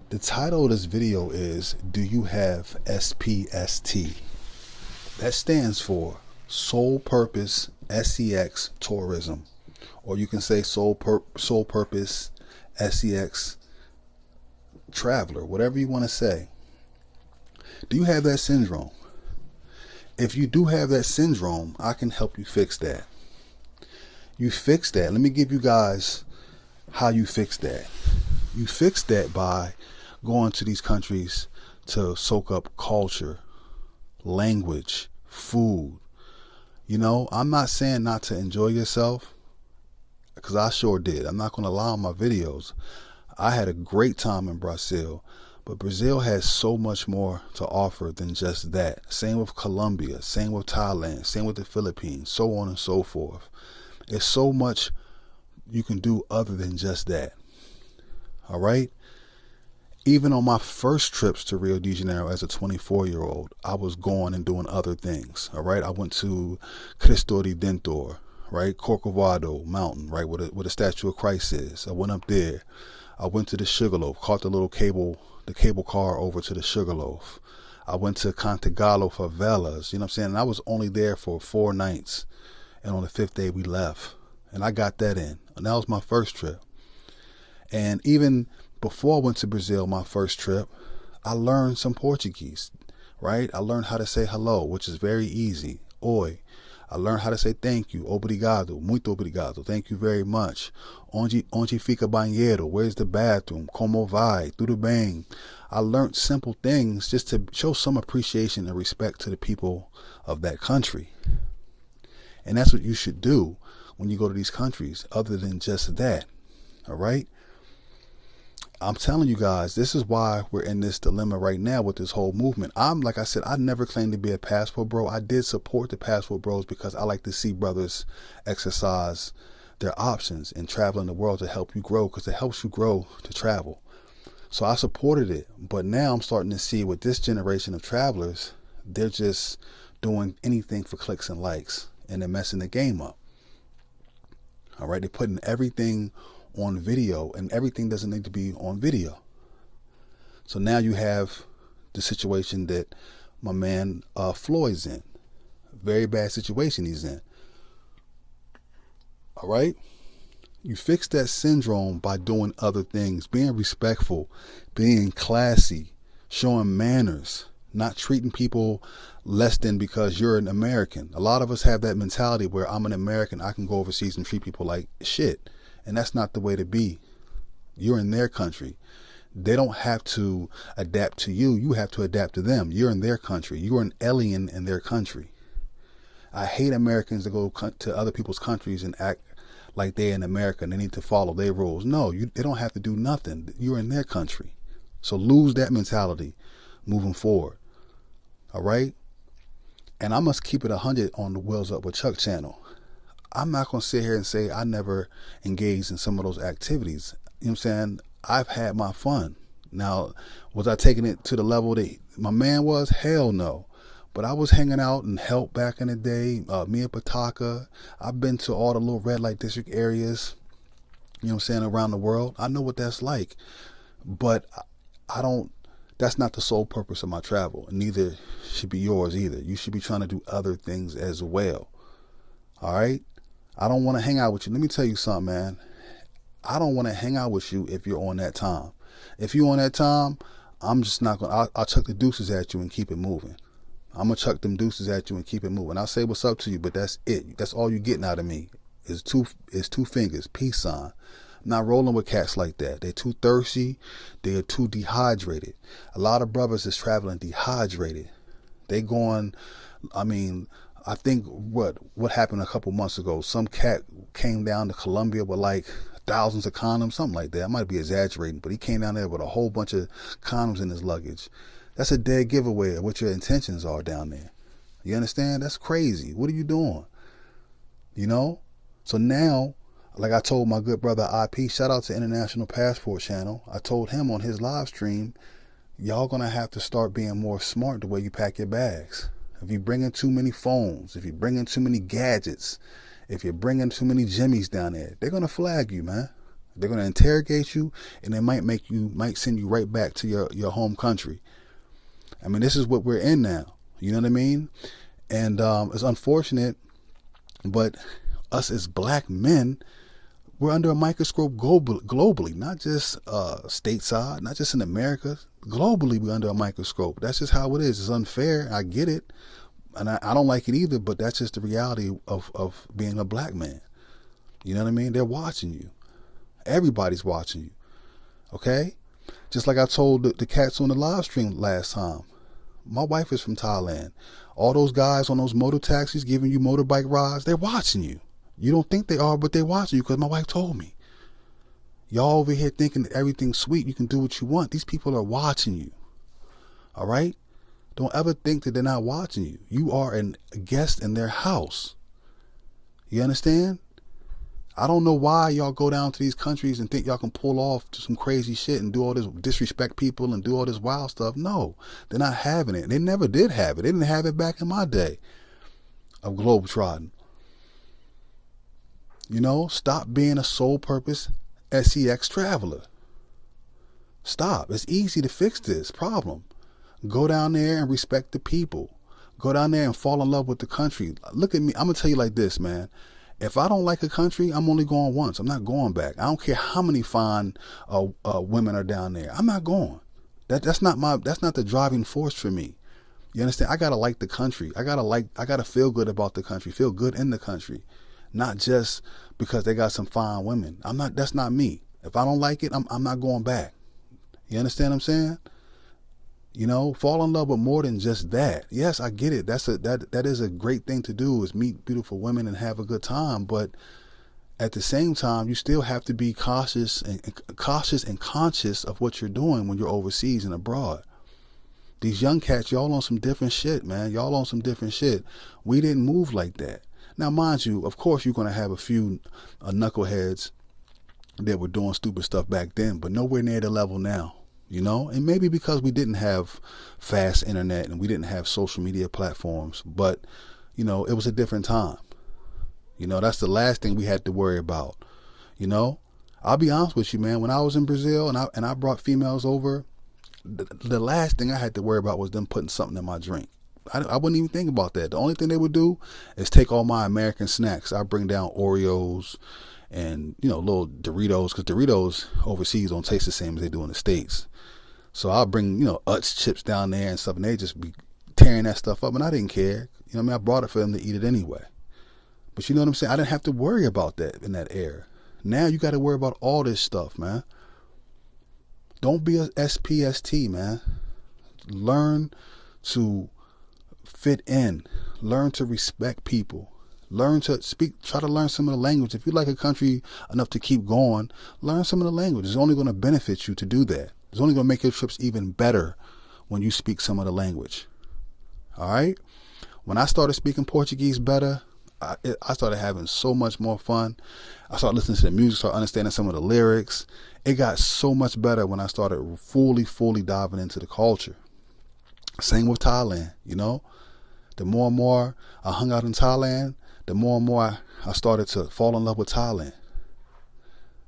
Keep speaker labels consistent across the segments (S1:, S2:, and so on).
S1: The title of this video is, do you have SPST? That stands for Sole Purpose SEX Tourism, or you can say Sole Purpose SEX Traveler, whatever you want to say. Do you have that syndrome? If you do have that syndrome, I can help you fix that. You fix that. Let me give you guys how you fix that. You fix that by going to these countries to soak up culture, language, food. You know, I'm not saying not to enjoy yourself, because I sure did. I'm not going to lie on my videos. I had a great time in Brazil, but Brazil has so much more to offer than just that. Same with Colombia, same with Thailand, same with the Philippines, so on and so forth. There's so much you can do other than just that. All right? Even on my first trips to Rio de Janeiro as a 24-year-old, I was going and doing other things. All right? I went to Cristo Redentor, right? Corcovado Mountain, right? Where the statue of Christ is. I went up there. I went to the Sugarloaf, caught the cable car over to the Sugarloaf. I went to Cantagalo favelas, you know what I'm saying? And I was only there for 4 nights. And on the 5th day we left. And I got that in. And that was my first trip. And even before I went to Brazil, my first trip, I learned some Portuguese, right? I learned how to say hello, which is very easy. Oi. I learned how to say thank you. Obrigado. Muito obrigado. Thank you very much. Onde fica banheiro? Where's the bathroom? Como vai? Tudo bem? I learned simple things just to show some appreciation and respect to the people of that country. And that's what you should do when you go to these countries, other than just that. All right? I'm telling you guys, this is why we're in this dilemma right now with this whole movement. Like I said, I never claimed to be a passport bro. I did support the passport bros because I like to see brothers exercise their options and traveling the world to help you grow, because it helps you grow to travel. So I supported it. But now I'm starting to see with this generation of travelers, they're just doing anything for clicks and likes, and they're messing the game up. All right, they're putting everything on video, and everything doesn't need to be on video. So now you have the situation that my man Floyd's in. Very bad situation he's in. All right? You fix that syndrome by doing other things, being respectful, being classy, showing manners, not treating people less than because you're an American. A lot of us have that mentality where I'm an American, I can go overseas and treat people like shit. And that's not the way to be. You're in their country. They don't have to adapt to you. You have to adapt to them. You're in their country. You're an alien in their country. I hate Americans that go to other people's countries and act like they're in America and they need to follow their rules. No, they don't have to do nothing. You're in their country. So lose that mentality moving forward. All right? And I must keep it 100 on the Wheels Up with Chuck channel. I'm not going to sit here and say I never engaged in some of those activities. You know what I'm saying? I've had my fun. Now, was I taking it to the level that my man was? Hell no. But I was hanging out and helped back in the day. Me and Pataka. I've been to all the little red light district areas, you know what I'm saying, around the world. I know what that's like. But that's not the sole purpose of my travel. And neither should be yours either. You should be trying to do other things as well. All right? I don't want to hang out with you. Let me tell you something, man. I don't want to hang out with you if you're on that time. If you're on that time, I'm just not going to, I'll chuck the deuces at you and keep it moving. I'm going to chuck them deuces at you and keep it moving. I'll say what's up to you, but that's it. That's all you're getting out of me is two fingers, peace sign. I'm not rolling with cats like that. They're too thirsty. They're too dehydrated. A lot of brothers is traveling dehydrated. They going, I think what happened a couple months ago, some cat came down to Colombia with like thousands of condoms, something like that. I might be exaggerating, but he came down there with a whole bunch of condoms in his luggage. That's a dead giveaway of what your intentions are down there. You understand? That's crazy. What are you doing? You know? So now, like I told my good brother IP, shout out to International Passport Channel. I told him on his live stream, y'all gonna have to start being more smart the way you pack your bags. If you bring in too many phones, if you bring in too many gadgets, if you're bringing too many jimmies down there, they're gonna flag you, man. They're gonna interrogate you, and they might send you right back to your home country. I mean, this is what we're in now. You know what I mean? And it's unfortunate, but us as black men, we're under a microscope globally, not just stateside, not just in America. Globally, we're under a microscope. That's just how it is. It's unfair. I get it. And I don't like it either, but that's just the reality of being a black man. You know what I mean? They're watching you. Everybody's watching you. Okay? Just like I told the cats on the live stream last time. My wife is from Thailand. All those guys on those motor taxis giving you motorbike rides, they're watching you. You don't think they are, but they're watching you because my wife told me. Y'all over here thinking that everything's sweet, you can do what you want. These people are watching you. All right? Don't ever think that they're not watching you. You are a guest in their house. You understand? I don't know why y'all go down to these countries and think y'all can pull off some crazy shit and do all this, disrespect people and do all this wild stuff. No, they're not having it. They never did have it. They didn't have it back in my day of globetrotting. You know, stop being a sole purpose SEX traveler. Stop. It's easy to fix this problem. Go down there and respect the people. Go down there and fall in love with the country. Look at me. I'm going to tell you like this, man. If I don't like a country, I'm only going once. I'm not going back. I don't care how many fine women are down there. I'm not going. That's not the driving force for me. You understand? I gotta like the country. I gotta feel good about the country. Feel good in the country, not just because they got some fine women. That's not me. If I don't like it, I'm not going back. You understand what I'm saying? You know, fall in love with more than just that. Yes, I get it. That is a great thing to do, is meet beautiful women and have a good time. But at the same time, you still have to be cautious and conscious of what you're doing when you're overseas and abroad. These young cats, y'all on some different shit, man. Y'all on some different shit. We didn't move like that. Now, mind you, of course, you're going to have a few knuckleheads that were doing stupid stuff back then, but nowhere near the level now. You know, and maybe because we didn't have fast internet and we didn't have social media platforms, but, you know, it was a different time. You know, that's the last thing we had to worry about. You know, I'll be honest with you, man. When I was in Brazil and I brought females over, the last thing I had to worry about was them putting something in my drink. I wouldn't even think about that. The only thing they would do is take all my American snacks. I bring down Oreos and, you know, little Doritos, because Doritos overseas don't taste the same as they do in the States. So I'll bring, you know, Utz chips down there and stuff, and they just be tearing that stuff up, and I didn't care. You know what I mean? I brought it for them to eat it anyway. But you know what I'm saying? I didn't have to worry about that in that era. Now you got to worry about all this stuff, man. Don't be a SPST, man. Learn to fit in. Learn to respect people. Learn to speak, try to learn some of the language. If you like a country enough to keep going, learn some of the language. It's only going to benefit you to do that. It's only going to make your trips even better when you speak some of the language. All right? When I started speaking Portuguese better, I started having so much more fun. I started listening to the music, started understanding some of the lyrics. It got so much better when I started fully diving into the culture. Same with Thailand, you know? The more and more I hung out in Thailand, the more and more I started to fall in love with Thailand.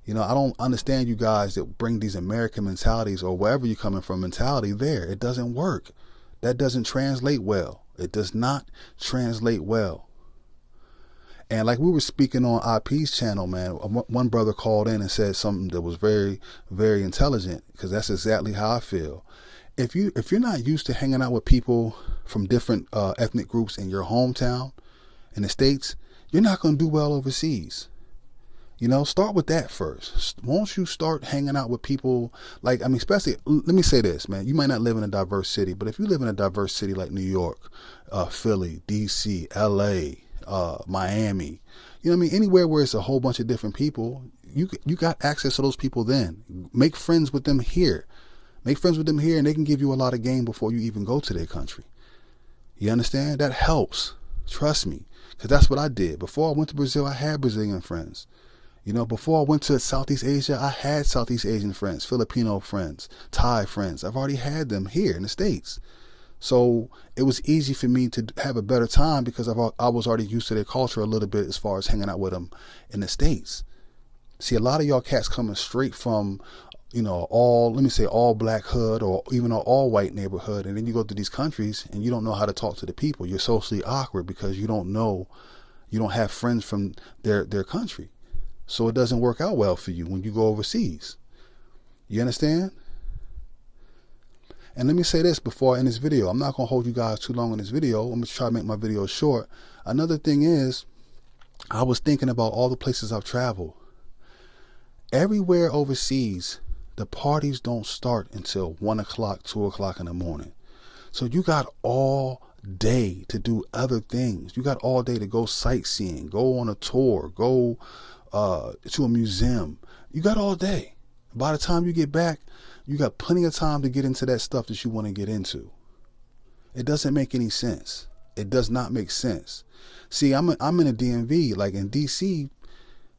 S1: You know, I don't understand you guys that bring these American mentalities or wherever you're coming from mentality there. It doesn't work. That doesn't translate well. It does not translate well. And like we were speaking on IP's channel, man, one brother called in and said something that was very, very intelligent, because that's exactly how I feel. If you're not used to hanging out with people from different ethnic groups in your hometown in the States, you're not going to do well overseas. You know, start with that first. Won't you start hanging out with people like, I mean, especially, let me say this, man. You might not live in a diverse city, but if you live in a diverse city like New York, Philly, DC, LA, Miami, you know what I mean? Anywhere where it's a whole bunch of different people, you got access to those people then. Make friends with them here. Make friends with them here, and they can give you a lot of game before you even go to their country. You understand? That helps. Trust me. Because that's what I did. Before I went to Brazil, I had Brazilian friends. You know, before I went to Southeast Asia, I had Southeast Asian friends, Filipino friends, Thai friends. I've already had them here in the States. So it was easy for me to have a better time because I was already used to their culture a little bit as far as hanging out with them in the States. See, a lot of y'all cats coming straight from, you know, let me say all black hood or even an all white neighborhood. And then you go to these countries and you don't know how to talk to the people. You're socially awkward because you don't have friends from their country. So it doesn't work out well for you when you go overseas. You understand? And let me say this before I end this video. I'm not going to hold you guys too long in this video. I'm going to try to make my video short. Another thing is, I was thinking about all the places I've traveled. Everywhere overseas, the parties don't start until 1 o'clock, 2 o'clock in the morning. So you got all day to do other things. You got all day to go sightseeing, go on a tour, go to a museum. You got all day. By the time you get back, you got plenty of time to get into that stuff that you want to get into. It doesn't make any sense. It does not make sense. See, I'm in a DMV, like in DC,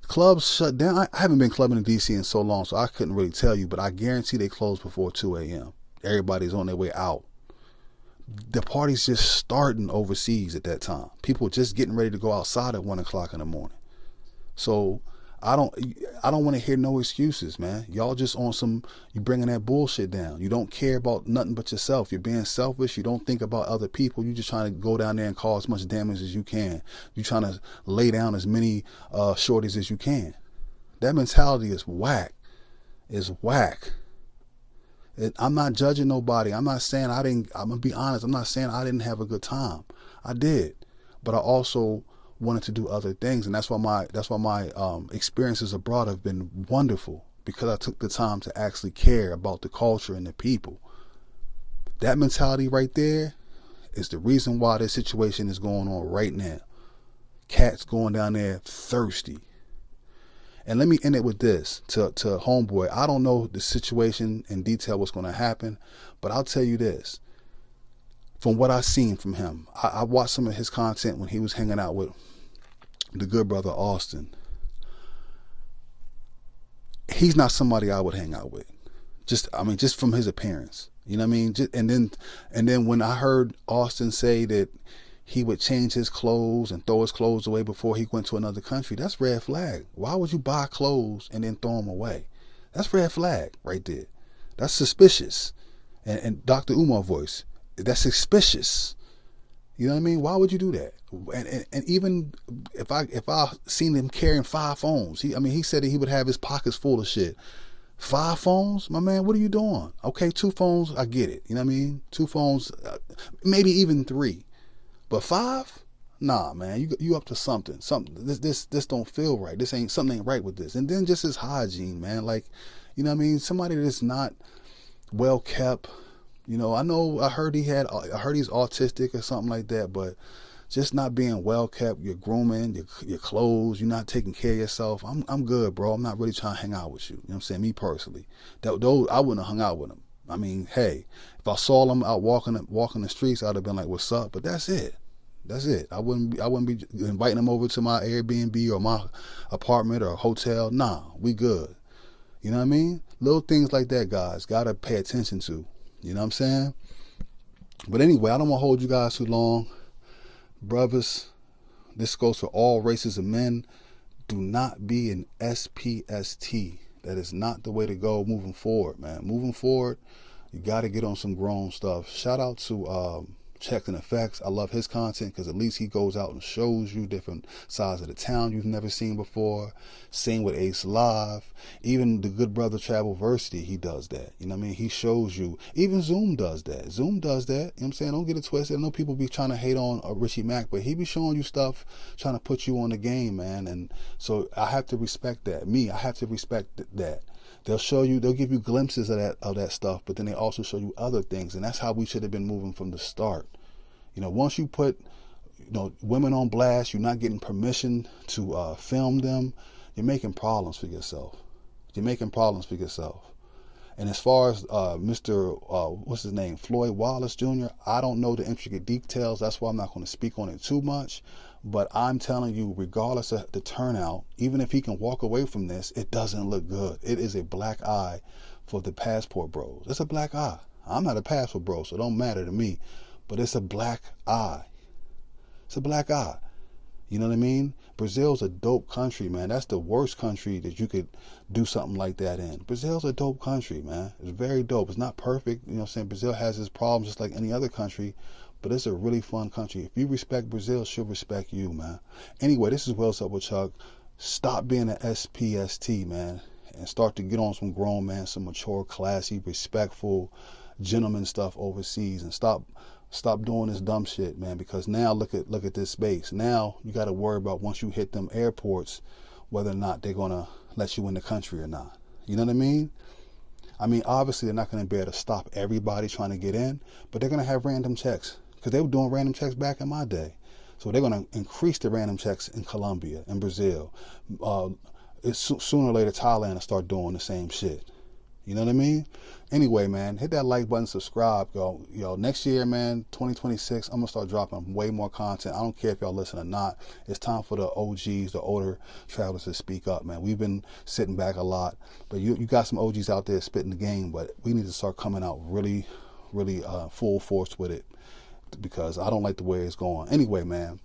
S1: clubs shut down. I haven't been clubbing in DC in so long, so I couldn't really tell you, but I guarantee they close before 2 a.m. Everybody's on their way out. The party's just starting overseas at that time. People just getting ready to go outside at 1 o'clock in the morning. So I don't want to hear no excuses, man. Y'all just on you bringing that bullshit down. You don't care about nothing but yourself. You're being selfish. You don't think about other people. You're just trying to go down there and cause as much damage as you can. You're trying to lay down as many shorties as you can. That mentality is whack. It's whack. I'm not judging nobody. I'm not saying I'm going to be honest. I'm not saying I didn't have a good time. I did. But I also wanted to do other things, and that's why my experiences abroad have been wonderful, because I took the time to actually care about the culture and the people. That mentality right there is the reason why this situation is going on right now. Cats going down there thirsty. And let me end it with this to homeboy. I don't know the situation in detail, what's going to happen, but I'll tell you this. From what I've seen from him, I watched some of his content when he was hanging out with the good brother Austin. He's not somebody I would hang out with. Just from his appearance. You know what I mean? And then when I heard Austin say that he would change his clothes and throw his clothes away before he went to another country, that's red flag. Why would you buy clothes and then throw them away? That's red flag right there. That's suspicious. And Dr. Umar voice, that's suspicious. You know what I mean? Why would you do that? And even if I seen him carrying 5 phones, he said that he would have his pockets full of shit. 5 phones, my man, what are you doing? Okay, 2 phones, I get it. You know what I mean? 2 phones, maybe even 3, but 5? Nah, man, you up to something. This don't feel right. Something ain't right with this. And then just his hygiene, man. Like, you know what I mean? Somebody that's not well kept. You know, I heard he's autistic or something like that, but just not being well kept, your grooming, your clothes, you're not taking care of yourself. I'm good, bro. I'm not really trying to hang out with you. You know what I'm saying? Me personally. Those I wouldn't have hung out with him. I mean, hey, if I saw him out walking the streets, I'd have been like, what's up? But that's it. That's it. I wouldn't be inviting him over to my Airbnb or my apartment or hotel. Nah, we good. You know what I mean? Little things like that, guys, gotta pay attention to. You know what I'm saying? But anyway, I don't want to hold you guys too long. Brothers, this goes for all races of men. Do not be an SPST. That is not the way to go moving forward, man. Moving forward, you got to get on some grown stuff. Shout out to Checks and Effects. I love his content because at least he goes out and shows you different sides of the town you've never seen before. Same with Ace Live. Even the good brother Travelversity, he does that. You know what I mean? He shows you. Even Zoom does that. You know what I'm saying? Don't get it twisted. I know people be trying to hate on Richie Mack, but he be showing you stuff, trying to put you on the game, man. And so I have to respect that. I have to respect that. They'll give you glimpses of that stuff, but then they also show you other things, and that's how we should have been moving from the start. You know, once you put, women on blast, you're not getting permission to film them, you're making problems for yourself. And as far as Mr. What's his name, Floyd Wallace Jr., I don't know the intricate details. That's why I'm not going to speak on it too much. But I'm telling you, regardless of the turnout, even if he can walk away from this, it doesn't look good. It is a black eye for the passport bros. It's a black eye. I'm not a passport bro, so it don't matter to me. But it's a black eye. It's a black eye. You know what I mean? Brazil's a dope country, man. That's the worst country that you could do something like that in. Brazil's a dope country, man. It's very dope. It's not perfect. You know what I'm saying? Brazil has its problems just like any other country, but it's a really fun country. If you respect Brazil, she'll respect you, man. Anyway, this is What's Up with Chuck. Stop being an SPST, man, and start to get on some grown man, some mature, classy, respectful, gentleman stuff overseas, and stop doing this dumb shit, man, because now look at this space. Now you got to worry about once you hit them airports whether or not they're going to let you in the country or not. You know what I mean? I mean, obviously they're not going to be able to stop everybody trying to get in, but they're going to have random checks, because they were doing random checks back in my day. So they're going to increase the random checks in Colombia and Brazil. Sooner or later Thailand will start doing the same shit. You know what I mean? Anyway, man, hit that like button, subscribe, yo. Next year, man, 2026, I'm gonna start dropping way more content. I don't care if y'all listen or not. It's time for the OGs, the older travelers, to speak up, man. We've been sitting back a lot, but you got some OGs out there spitting the game, but we need to start coming out really full force with it, because I don't like the way it's going. Anyway, man,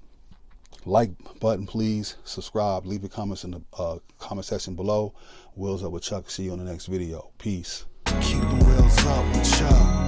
S1: like button, please. Subscribe. Leave your comments in the comment section below. Wheels Up with Chuck. See you on the next video. Peace. Keep the wheels up with Chuck.